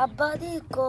Abba dico.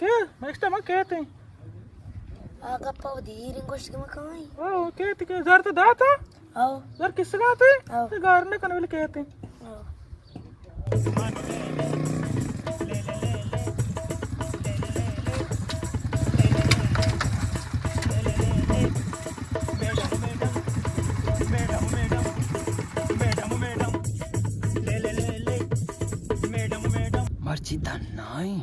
के next time कहते Aga pau di ring gosto que macai. ओ कहते के जर तो दाता Oh. जर किस गाते Oh. ते गार ने कनवल कहते Oh. मर्ची धन्नाई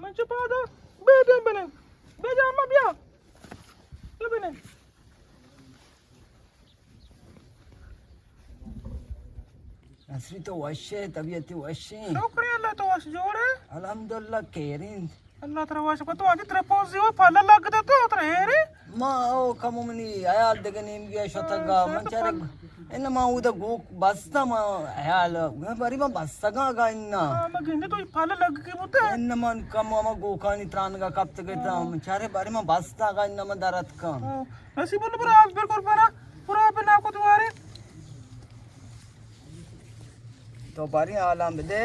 मैं चुपा दो बेटा बने बेजा अम्मा बिया ले बने असली तो वशे तबीयत वशे शुक्रिया अल्लाह तो वास जोड़े अल्हम्दुलिल्लाह केरिन अल्लाह तेरा वास को तो आज तेरे पहुंच वो फल लग दे तो तेरे हेरे मा ओ कमुमनी आयाल दगनीम गया शतगा मंचारे इन मा उद गो बस्ता मा आयाल बरी मा बस्ता गा इन्ना मैं गिंदे तो फल लग के बुते इन मन कम मा गोखानी त्रान गा कब तक ता मंचारे बरी मा बस्ता गा इन मा दरत का नसीब ने पूरा आज बेर कर पाना पूरा पे ना को तुम्हारे तो बरी आलम दे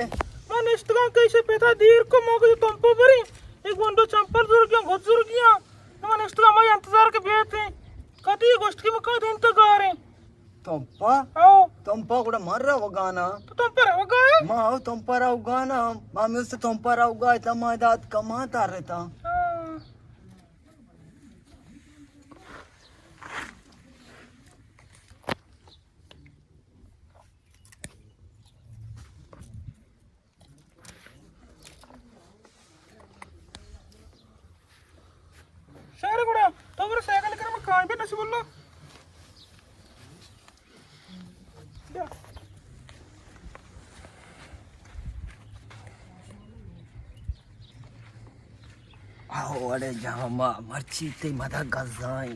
मैं निष्ठगा कैसे पेता देर को मौके तुम पर बरी एक बंदो चंपल जुर गया घुस जुर गया मैं निष्ठगा मैं इंतजार के बेते कदी गोश्त की मका दिन तक आ रहे आओ तुम पा கூட मर होगाना तो तुम पर होगा मा आओ तुम पर होगाना मा मैं उससे तुम पर होगा इतना दाद कमाता रहता शहर गुड़ा तो मेरे साइकिल कर मैं कहां पे नसीब बोलो आओ अरे जामा मर्ची ते मदा गजाई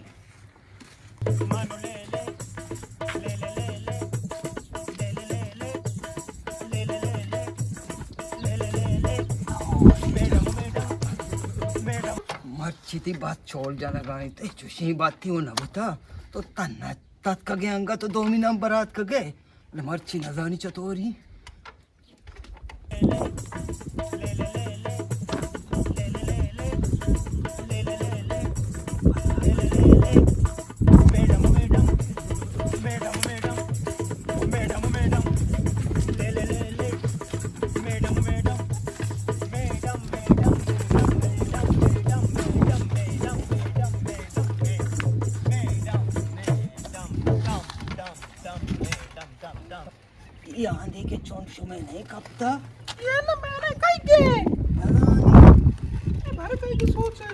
मर्ची ती बात छोड़ जाना गाई ते चुशी बात थी वो ना बता तो तना तात का गया अंगा तो 2 महीना बरात का गए मर्ची न जानी चतोरी यहाँ देखे चौंशु में नहीं कपता ये ना मैंने कहीं के भाई कहीं की सोच है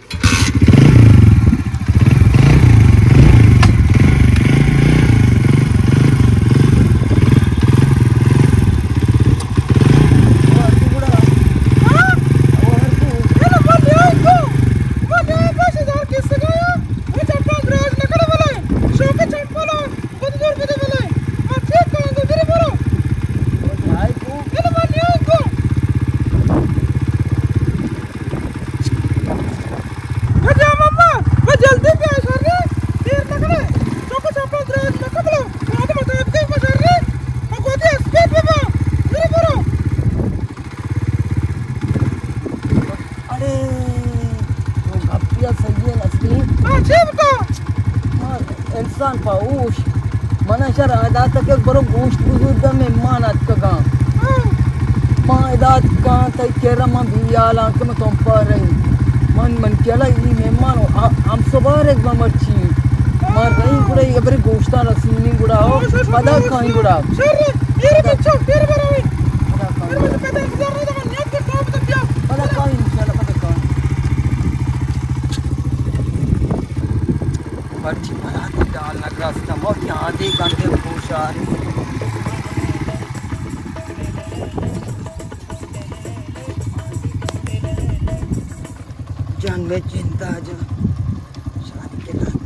इंसान पाऊश मना शर आदात के बरो गोश्त बुजुर्ग में मानत का गांव मां आदात का तय केरा मां बियाला के में तुम पर रही मन मन केला ई मेहमान हम सबार एक मर्ची मर रही गुड़ा ये बरे गोश्ता रसीनी गुड़ा हो पता कहीं गुड़ा सर ये बच्चा फिर बरावे पता फिर मुझे पता इंतजार नहीं था न्यात के टॉप तक गया कहीं इंशाल्लाह पता कहीं पर्ची बनाती डाल लग रास्ता बहुत यहाँ दे घंटे खुश आ रही जान में चिंता जा शादी के लागे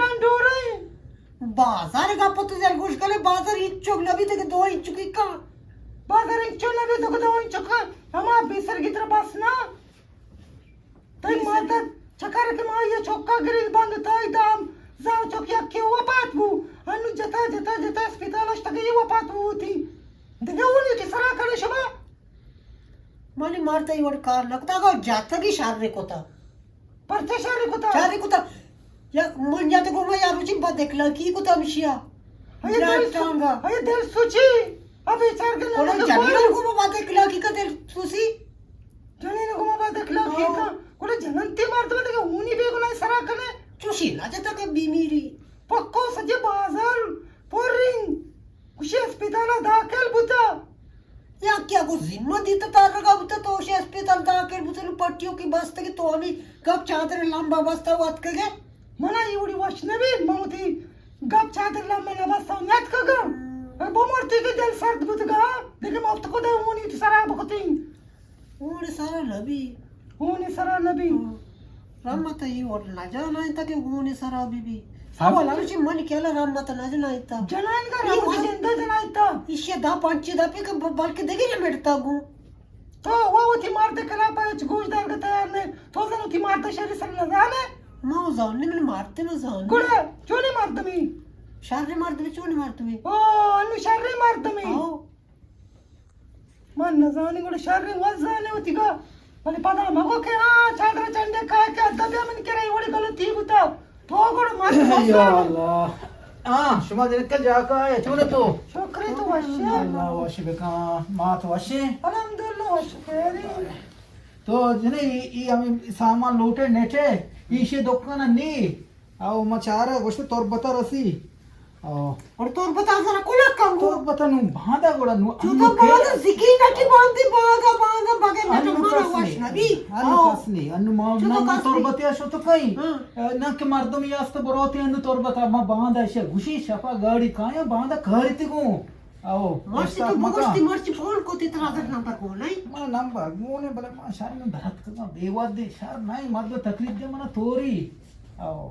डंड हो रही बाजार का पत्तू जल गोष्ट करे बाजार इंच चौक लबी तक 2 इंच की का बाजार इंच चला भी तो दो इंच का हम आप बिसर की तरफ बस ना तई माता चकर के मा ये चौका गिरी बंद ताई दाम जाओ चौकी के वो बात वो अनु जता जता जता अस्पताल तक ये वो बात होती देखो उन्हें की सरा करे शबा माने मारता ही और कार लगता का जाता की शादी कोता परचे शारी को था शादी कोता या मन जाते को मैं यार रुचि बात देखला की कोता मिशिया अरे दिल सोची अभी चार के कोण जानी को बात देखला की का दिल सुसी जनी ने को बात देखला की का कोण जनंती मारतो ते ऊनी बेगो नाही सरा कने चुशी ना जाता का बीमीरी पक्को सजे बाजार पोरिंग कुशे अस्पताल दाखल बुता या क्या को जिम्मा दी तो तार का बुता तो उसे अस्पताल दाखल बुता पट्टियों की बस तक तो हमें गप चादर लंबा बस्ता वात के गे मना एवढी वचनवी ममती गप चादर लंबा ना बस्ता न्यात का ग बोमरती के दिल सर्द बुत गा देखे मफ्त को दे ऊनी तो सरा बकती और सारा लबी ऊनी सरा नबी रमत ही और ना जाना इतना कि ऊनी सारा बीबी सब लुची मन केला रमत ना जाना इतना जनान का राम जिंदा जनाइता इसे दा पंची दा पे के बल्कि देगी ना मेटता गु तो वो होती मारते कला पाच गोशदार का तयार ने तो जन होती मारते शरीर सर ना जाने मां जान ने मारते ना जान गुडे चोनी मारते मी शारे मारते चोनी मारते मी ओ अनु शरीर मारते मी आओ मन न जाने गुडे शरीर वज जाने होती का भले पदा मगो के चादर चंडे काय के दब्या मन करे एवढी गलती होता तो गुडे मार या अल्लाह शुमा दिन का जाका है चुने तो शुक्र तो वश्य अल्लाह वशी बेका मात वशी अल्हम्दुलिल्लाह वश्य तो जने ई आम्ही सामान लूटे नेटे इशे दुकान नी आओ मचार गोष्ट तोर बता रसी और तोर बता जरा कोला कंगो तोर बता नु भादा गोडा नु तू तो बहुत जिकी नटी बांधी बागा बागा बगे नट मारा वशनबी अनु कसनी अनु मा तोर बतिया शो तो कई ना के मर्दम यास्त बरोते अनु तोर बता मा बांधा शे घुशी शफा गाड़ी काया बांधा खरीती को आओ मर्ची तो बगस्ती मर्ची फोन को तितरा दर नंबर को नहीं मा नंबर मोने बले मा शार में धरत का देवा दे शार नहीं मर्द तकलीफ दे मना तोरी आओ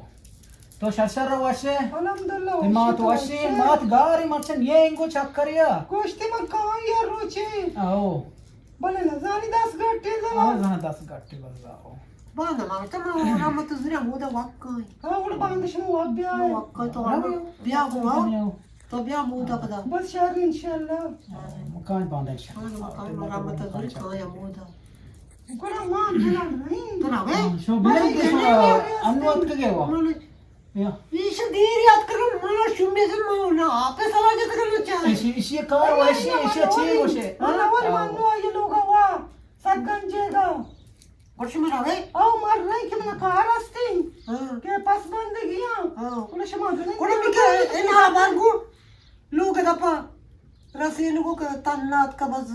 तो शशर वशे अल्हम्दुलिल्लाह मात वशे मात गारी मर्चन ये इंगो चक्करिया गोष्टी मग काय यार रोचे आओ भले न जानी 10 घंटे आओ झाला जाना 10 घंटे बस आओ बागा मामा तमा रामत जुरा मोदा वक्कय हा उड बांधश नु अभ्या वक्कय तो बिया हुआ तो बिया मोदा पदा बस यार इंशाल्लाह मकान बांधा शे रामत जुरी खाया मोदा कोणा मां केला नाही तो ना वे शो बिले के अनुवाद के गेवा या इस देर याद करो मां शुमे से मां ना आपे सला जत करना चाहिए इसी कार वशे इसी अच्छी वशे मला वर मानलो ये लोग वा सगंजेगा वर्ष में रावे आओ मार नाही की मला कार असते हां के पास बंद गया हां कोणा समाधान कोण मी के इन हा बांगू लोग दपा रसीन को तन्नात का बज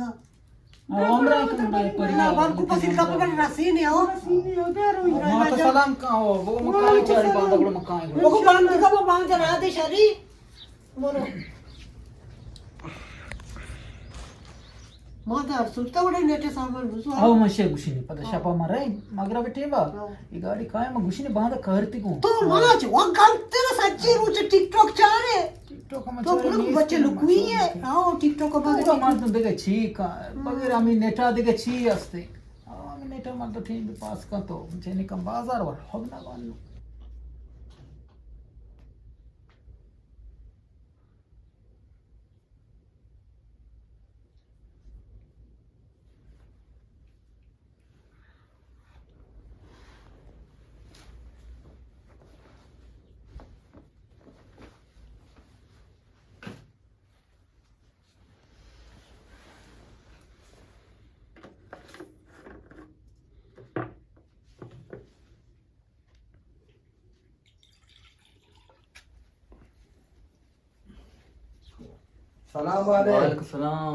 हमरा के भाई ना बांगू पसी का पर रसीन आओ सीने अबेरो मा तो सलाम का हो वो मकान चारी बांधा गोड़ मकान वो बांग का वो बांग जरा दे शरी मोरो मादार सुलता बडे नेटे सामान बुसो आओ मशे गुशीने पद शपा मारे मगरा बेटेबा ई गाडी काय म गुशीने बांधा कहरती को तो मनाच वगल तेरा सच्ची रुच टिकटॉक चारे टिकटॉक म तो पुरु बच्चे लुकवी है आओ टिकटॉक बघा मारतो देगे छी का बगैर आम्ही नेटा देगे छी असते आम्ही नेटा मारतो ठीक पास का तो जेने कम बाजार वर होगना वान सलाम वालेकुम वालेकुम सलाम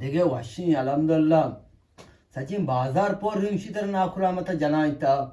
dege washi alhamdulillah sachin bazar por rimshi tar nakuramata janaita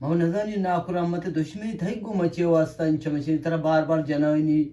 mau nazani nakuramata dushmani thai gumache wastan chamashi tara bar bar janaini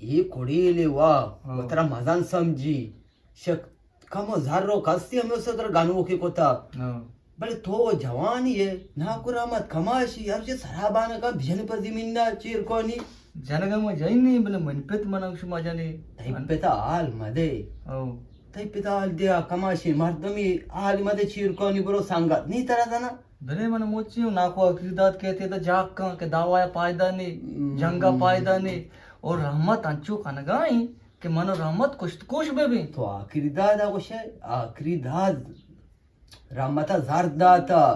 ye kodile wa हाँ। tara mazan samji shak kamo zarro kasti hame usse tara ganu ke kota bale to jawani ye nakuramat kamashi ab je sarabana ka bhijan par ziminna chir koni ಜನಗಮ Jaini ಬಲೆ ಮನ್ಪೆತ್ ಮನಂಗ್ ಶುಮ ಜನಿ taipeta al made ಓ taipeta al dia kamashi mardami al made chir koni bro sangat ni tara dana बने मन मोची नाको अकीदत कहते तो जाग का के दावाया पायदा नहीं जंगा पायदा नहीं और रहमत अंचू कनगाई के मन रहमत कुछ baby to akiri dada goshe akiri dad ramata zardata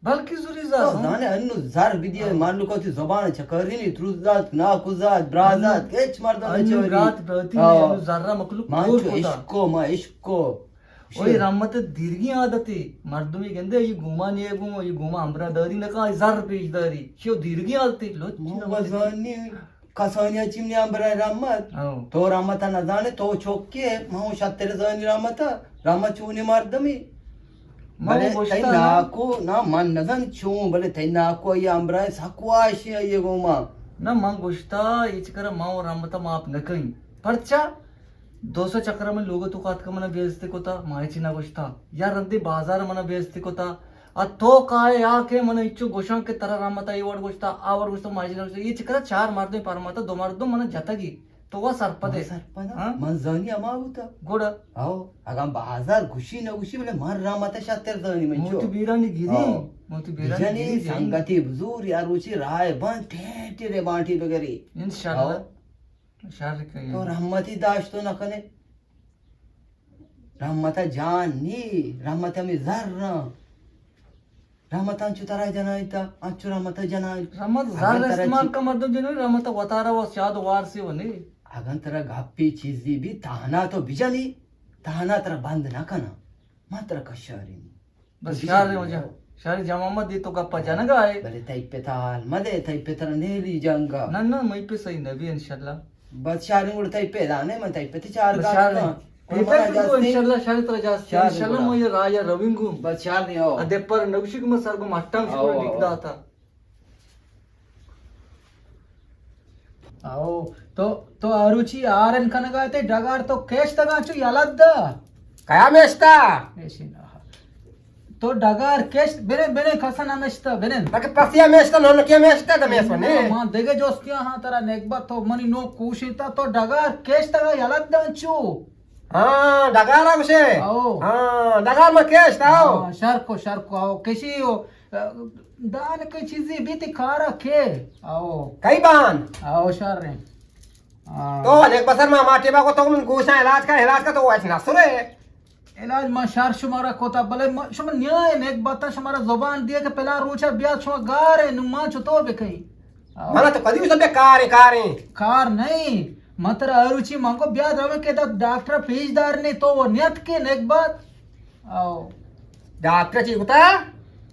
बल्कि जुरी to जा zane annu zar vidiye marlu koti zobana chakarini truzat nakuzat brazat kech mardana अन्य chori रात प्रति में जर्रा मखलूक mancho कोट होता ishko ma ishko ओए रहमत दीर्घी आदती मर्दमी कहंदे ये गुमा नहीं है गुमा ये गुमा हमरा दरी न का जार पेज दरी शो दीर्घी आदती लो mawazani kasanya chimni ambra ramat ओ to ramata na zane to chokke mau shattere zani ramata ramachuni mardami मां bale गोश्ता tai naku na man nazan chu bale tai naku ay ambra sakwashi ay goma ना मां गोश्ता etch कर मां और रहमत माप न कहीं परचा 200 चक्र में लोग तो कात का मना बेइज्जती कोता माहिती ना गोश्ता यार रंदी बाजार मना बेइज्जती कोता आ तो काय आके मन इच्छु गोशां के तरह रहमत आई वर्ड गोश्ता आवर गोश्ता माहिती ना गोश्ता इच कर चार मारदे पर माता दो मार दो मन जतगी तो वो सरपदे sarpada हाँ? man zani amauta गोड़ा aw agam bazar gushi na gushi bale mar ramata shatter zani mancho मोती बीरानी गिरी हाँ। मोती बीरानी jani गिरी sangati buzur yaruchi rai ban tete re banti begari इंशाल्लाह शार to के rahmati dashto na kane rahmata jani rahmata mi zarra rahmata anchu tara janaita anchu rahmata janai रहमत jar इस्तेमाल का मतलब जनो रहमत वतारा वो शाद वार से होने agan tara gappi chizi bi tahana to bijani tahana tara band na kana matra kasharini बस शार वजह शार जमामा दे तो गप्पा जानगा है bale taipetal made taipetara neli janga ना ना मैं पे सही नबी इंशाल्लाह bas sharin ul taipeda ne man taipeti char बस ga शार na पेपर को इंशाल्लाह शार तरह जा शार इंशाल्लाह बोला। मैं ये राजा रविंगु bas shar ne ho अदे पर नवशिक में सर को मट्टम से आओ, दिखदा था आओ तो अरुचि आरन कनगाते डगार तो केश तगाचु यलद्दा kaya mesta एशिना तो डगार केश बेने बेने खसन अमेस्ता बेने laki pasia mesta no kia mesta da meswa ne मां देगे जोस्तिया हां तरा नेकबा तो मनी नो कुशिता तो डगार केश तगा यलद्दा चु ha dagara guse आओ ha dagar ma kesh tao sir को आओ किसी हो दान की चीजें भी खारा के आओ kai ban आओ शर रे to nek basar ma mate ba ko to mun gusa ilaj ka to wais na sure इलाज मा शार शुमारा कोता भले शुम न्याय ने एक बात शुमारा जुबान दिया के पहला रोचा ब्याह छुआ गारे नुमा छुतो बे कहीं mana to kadi usabe kare car नहीं मात्र अरुचि मांगो ब्याह रवे के डॉक्टर पेजदार ने तो वो नियत के नेक बात आओ डॉक्टर ची होता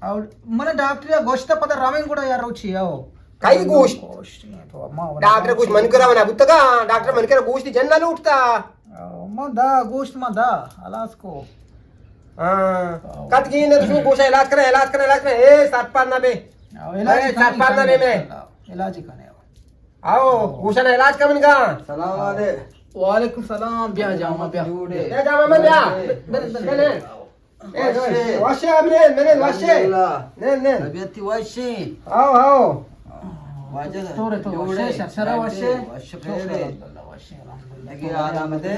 और मन डॉक्टर गोष्ट पता रामेन కూడా यार रुचि आओ काही गोष्ट तो अम्मा डॉक्टर कुछ मन करा बना बुत्ता का डॉक्टर मन करा गोष्ट जन्ना लूटता म दा गोष्ट म दा अलास को हां कत की ने तू गोशा इलाज करे ए सात पार ना बे सात पार ना बे में इलाज करने आओ गोशा ना इलाज कमन का सलाम वालेकुम वालेकुम सलाम ब्याह जामा ब्याह ले जा मैं ब्या ने ए वाशे मैंने वाशे ने तबियत वाशी आओ वाजल तोरे तो वाशे शरशरा वाशे लगे आराम दे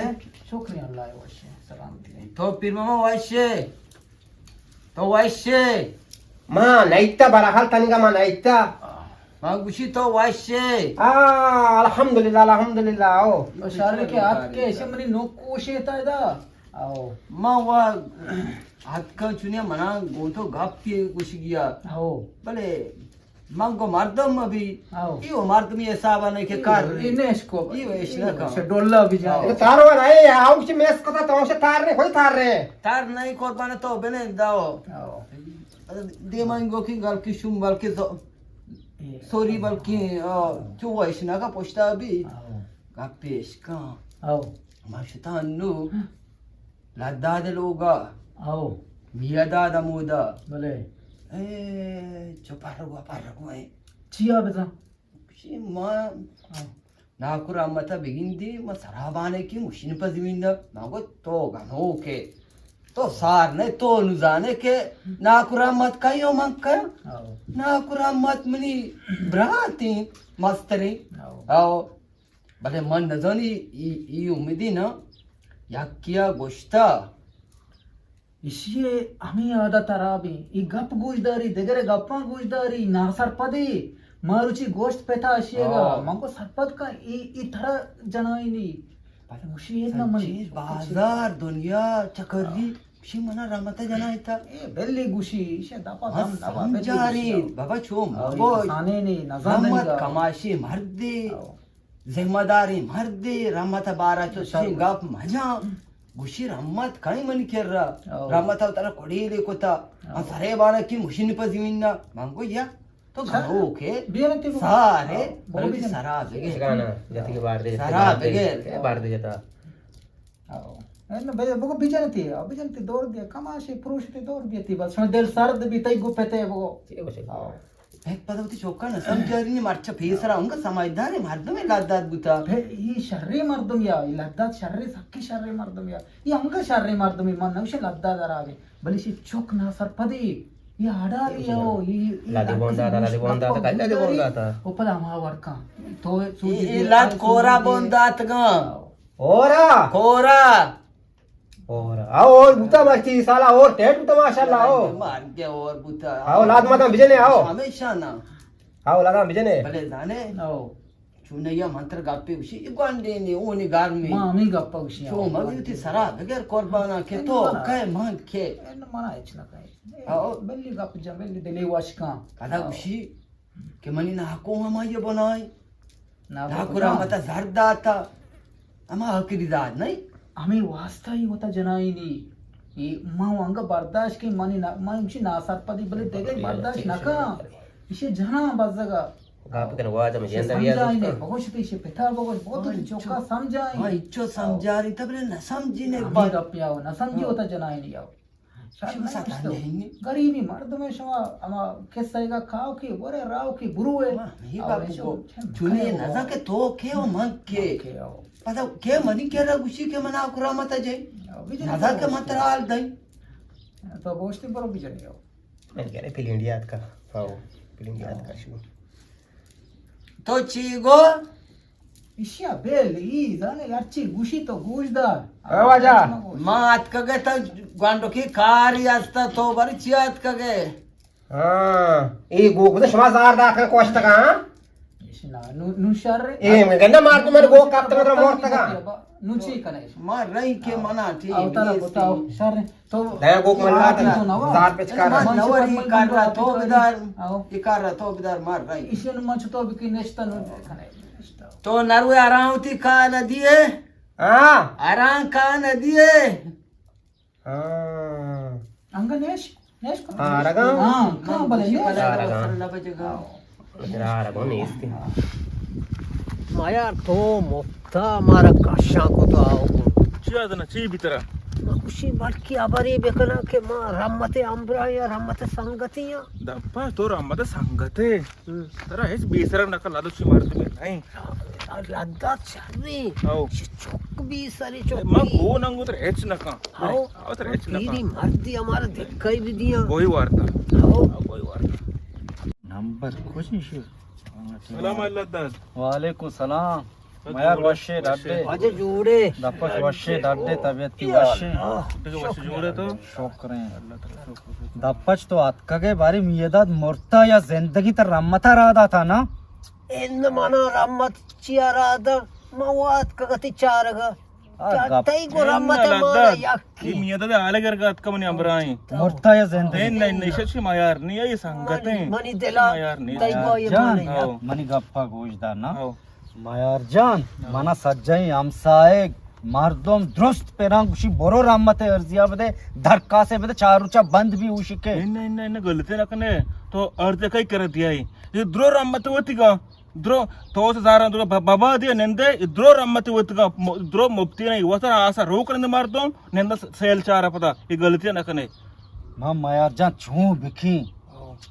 शुक्रिया अल्लाह वाशे सलाम दी तो पीर मामा वाशे तो वाशे मां नाइता बराहाल तनिका मां नाइता मागुशी तो वाशे अल्हम्दुलिल्लाह आओ शारे के हाथ के ऐसे मनी नोकोशे तायदा आओ मां वा हाथ का चुनिया मना गोतो गापी कुछ गया आओ भले मांगो मर्दम अभी आओ यो मर्दम ये साबा नहीं के कार इनेश को यो ऐसा का से डोला भी जा ये तारो नहीं आओ कुछ मेस को तो से तार रे कोई तार रे तार नहीं कुर्बान तो बने दाओ आओ दे मांगो की गल की शुम बल के सॉरी बल की जो वैसना का पोस्टा अभी गापेश का आओ माशतान नु लद्दा दे लोगा आओ मिया दादा मोदा भले ए जो पारगो है चिया बेटा शी मा नाकुरा मता बिगिंदी म सराबाने की मुशिन पजिमिंदा नागो तो गनो के तो सार ने तो नुजाने के नाकुरा मत कायो मंका आओ नाकुरा मत मनी ब्राती मस्तरी आओ भले मन नजनी ई उम्मीदी ना याकिया गोश्ता इशिये आम्ही आदा तराबी ई गप गुजदारी दगरे गप्पा गुजदारी ना सरपदी मारुची गोश्त पेता अशियेगा मंको सरपद का ई थरा जनाईनी भले मुशी ना मन बाजार दुनिया चकरी शी मना रामता जना इता ए बेल्ली गुशी इशे दापा दम दापा समजारी बाबा छो मगो साने नी नजान रामत कमाशी मर्दे जिम्मेदारी मर्दे रामता बारा तो शी गप मजा गुशी रामत काही मन केर्रा रामत अवतारा कोडीले कोता सरे बारा की मुशिन पजिमिना मांगो या तो घरो के बियनती सारे बड़ी सरा बेगे गाना जति के बार दे सरा बेगे बार दे जाता आओ एन बे बगो बिजनती दौड़ दिया कमाशी पुरुष ते दौड़ दिया थी बस में दिल सर्द भी तई गुपेते बगो आओ एक पदवती चौका न समजारी ने मारचा फेसरा उनका समझदार मर्द में लादात बुता बे ई शर्री मर्दम या ई लद्दात शर्री सक्की शर्री मर्दम या ई अंग शर्री मर्दम मन नवशे लद्दात रावे बली शी चोक ना सरपदी ई आडाली यो ई लादी बोंदा था कल्ला दे बोंदा था ओपला मा वरका तो ई लाद कोरा बोंदात ग ओरा और आओ और बुता मस्ती साला और टेट बुता माशाल्लाह आओ मार के और बुता आओ लाद माता बिजने आओ हमेशा ना आओ लादा बिजने भले जाने आओ चुनैया मंत्र गापे उसी इगवांडे ने ओने गार में मामी गप्पा उशी चो मगयुती सरा बगैर कुर्बाना के तो काय मान के एन मना इचना काय आओ बल्ली गप जा बल्ली दिले वाशका कदा उसी के मनी ना को हम ये बनाई ना ना कुरा मता जरदा था अमा हकरी दाद नहीं आम्ही वास्ता ही होता जनाईनी ई मा अंग बर्दाश्त की मानी ना मा उशी ना सरपदी बले देगे बर्दाश्त नका इसे जना बजगा गाप के नवाज में जेंदा समझाइने बहुत इसे पिता बहुत बहुत चौका समझाई हां इच्छो समझारी तबले न समझीने बात अपियाओ ना समझी होता जनाईनी आओ गरीबी मर्द में शवा अमा केसैगा खाओ की बोरे राव की बुरुए ही बाबू चुने नजा के तो के ओ मन के पता के मनी के रा गुशी के मना कुरा मत जे नजा के मतराल दई तो बोस्ती बरो बिजन आओ मैं कह रहे फिल इंडिया का आओ फिल इंडिया का शुरू तो चीगो इशिया बेली जाने याची गुशी तो गुजदार आवाजा मात कगे त गांडो की कारी असता तो बरची आत कगे हां ए गो को समाचार दा का कोष्ट का इशना नुशर ए मैं गन्ना मार तो मेरे गो काप तो मेरा मोर तका नुची कने मार रही के मना ठीक आवता बताओ सर तो दया गो को मना था सार पे चका नवरी कर रहा तो बिदार आओ ये कर रहा तो बिदार मार रही इशन मंच तो भी कि नेस्ता नु कने तो नरवे आराम थी का नदी है हाँ आराम का नदी है हाँ अंग नेश नेश को हाँ रगा हां का बोले नेश माया तो मुफ्ता हमारा काशा को तो आओ खुशी बाकी आबारी बेकना के मां रमते अम्बरा या रमते संगतिया दप्पा तो रम्मत संगते तर हेच बेसरम नका लादूची मारते मी नाही लद्दा चर्री हो चौक भी सारी मग चौकी हो नंगू तर हेच नका आओ हो तर हेच पीरी नका मर्दी हमारा दिक्कई भी दिया गोई वार्ता आओ गोई वार्ता नंबर कुछ नहीं सलाम अल्लाह वालेकुम सलाम मयार वशे डाडे अजे जोड़े दपक वशे डाडे तबियत की वशे वश जोड़े तो शोकरे दपच तो आतकगे बारी मियदाद मोरता या जिंदगी तर रमता रहा था ना इन माना रमत चियारादा मवात कगति चारगा तई को रमत माना याकी मी आता आले कर का अतका म्हणे अमराई मोरता या जिंदगी नाही निशची मायार नाही आहे सांगते मनी दिला मायार नाही तई को ये जान माने मनी गप्पा गोजदा ना हो मायार जान मना सज्जई हमसाए मर्दम दुरुस्त पेरांगुशी बरो रामते अर्जिया बदे धक्का से बदे चारुचा बंद भी उशिके नाही नाही नाही गलती नकने तो अर्ज काही करत याय हे द्रो रम्मत होती का द्रो तोस जारा द्रो बाबा दे नंदे द्रो रम्मत होती का द्रो मुफ्ती नाही वसर आसा रोकने मारतो नंद सेल चारा पता हे गलती नकने मा मायार जान छू बिखी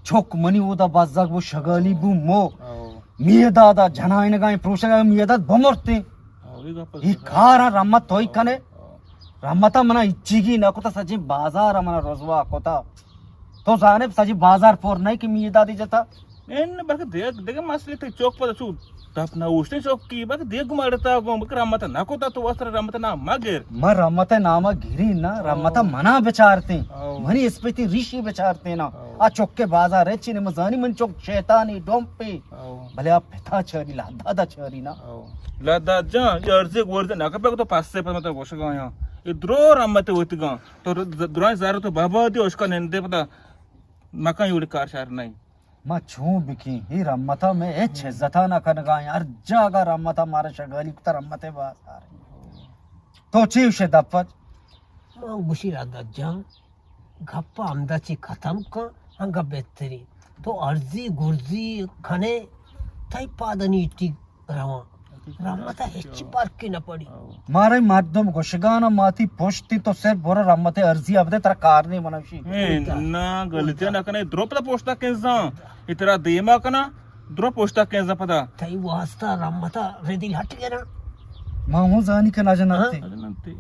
छोक मनी उदा बाजाक वो शगली बु मो मियदादा जनाइन गाय प्रोशगा मियदाद बमरते ಈ ಕಾರ ರಮ್ಮತ್ ಹೋಯ್ಕನೆ ರಮ್ಮತ ಮನ ಇಚ್ಚಿಗಿ ನಕುತ ಸಜಿ ಬಾಜಾರ ಮನ रोजवा कोता तो जाने सजी बाजार फोर नहीं कि मी दादी जता एन बरक देख देख मसले ते चौक पर छु तपना उष्टे चौक की बक देख मारता गो बक रमत नाकोता तो वस्त्र रमत ना मगर म रमत नामा गिरी ना रमत मना बेचारते मनी स्पेति ऋषि बेचारते ना आ चौक के बाजार है चिने मजानी मन चौक शैतानी डोंपे भले आप पिता छरी ला दादा छरी ना लदा जा अर्जे वर्जे नका पे तो 500 पर मत वश गया ये द्रो रमत होती गा तो द्रो जार तो बाबा दे उसका नंदे पता मका एवढी कार शार नाही मा छू बिकी ही रमता में ए छजता ना कन गा यार जागा रमता मारे शगली कुता रमते बाजार तो चीव शे दपच मग बुशीरा दज्जा गप्पा आमदाची खतम का अंग बेहतरी तो अर्जी गुर्जी खने तई पादनी इटी रवा रमता ಹೆಚ್ಚಿ ಪಾರ್ಕಿನ ಪಡಿ मारे माध्यम गोशगाना माथी पोष्टी तो से बोर रमते अर्जी अबदे तर कारनी मनवशी ना गलती नकने द्रो पता पोस्टा केजा इतरा देमा कना द्रो पोस्टा केजा पता तई वास्ता रमता रेदी हट गया मा हूं जानी के ना जनते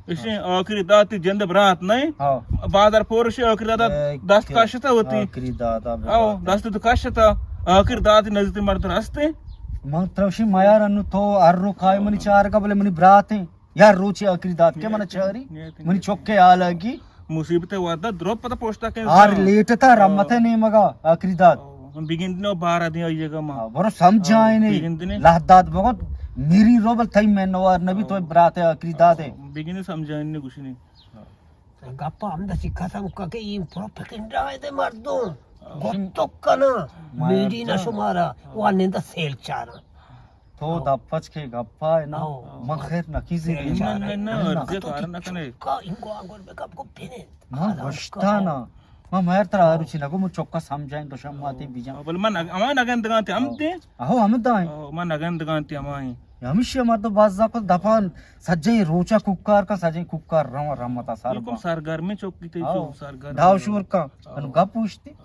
इसे आखिरी दाती जंद बरात नाही हां बाजार पोरशी आखिरी दादा दस्त काशता होती आखरी दादा आओ दस्त तो काशता आखिरी दाती नजती मरत रास्ते मग त्रवशी मायार अनु तो अर्रो काय मनी चार का बोले मनी ब्रात है यार रोची आखरी दात के मन चारी मनी चोके आलगी मुसीबते वादा द्रो पता पोस्टा के आर लेटता रमते नहीं मगा आखरी दात बिगिन नो 12 दिन आइएगा मां बरो समझाए नहीं लादात बहुत मेरी रोबल थई मैं नवार नबी तो ब्रात है आखरी दात है बिगिन समझाने कुछ नहीं गप्पा आमदाची खतम का के ई प्रोपेगेंडा आहे ते मर्दो ಗೊತ್ತೊಕ್ಕನ ಮೀಡಿನ ಸುಮಾರ ವಾನಿಂದ ಸೇಲ್ ಚಾರ तो दपच के गप्पा है ना मखैर नकीजी ना अर्जे कारण नकने का इंगो आंगोर बेकअप को पिने ना गोश्ता ना मा मायर तर आरुची लगो मु चोक्का समझाएं तो शम्माती बिजा बोल मन अमा नगन दगाते हमते अहो हम दाई मा नगन दगाते अमाई हमेशा मत तो बाजा को दफान सज्जई रोचा कुक्कार का सज्जई कुक्कार रवा रमता सार को सरगर में चौकी ते जो सरगर धाव शूर का अनु गप पूछती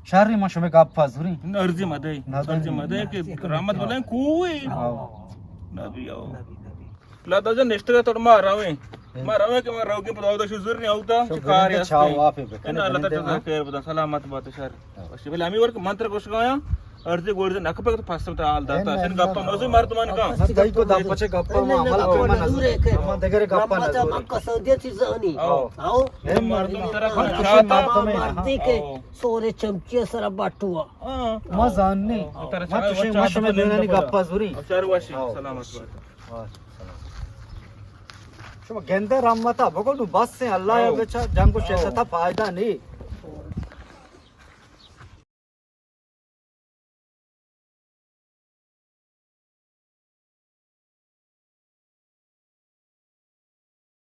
शारी मशमे गप फाजुरी अर्जे मदे के रहमत बोले कोई नबी आओ लादा जन नेक्स्ट का तोड़ मारावे के मारावे के पता होता शुजूर नहीं होता शिकार है छाव वापे ना अल्लाह ताला खैर बता सलामत बात शर अशी बोले आम्ही वर मंत्र कोश गाया अर्जे गोरजे नक पे तो फास्ट में आल दाता असन गप्पा मजू मार तुमान का दई को दापचे गप्पा मा आम्हाला को नजर हम दगरे गप्पा रमता मक्का सौद्याची जाणी आओ हे मार तुम तेरा मारते के सोरे चमचिया सरा बाटुआ मा जानने मा तुझे मशमे देनानी गप्पा जुरी शरवाशी सलामत बात शुभ गेंदे रमता बगो नु बस से अल्लाह या बेचा जंग को शेता फायदा नहीं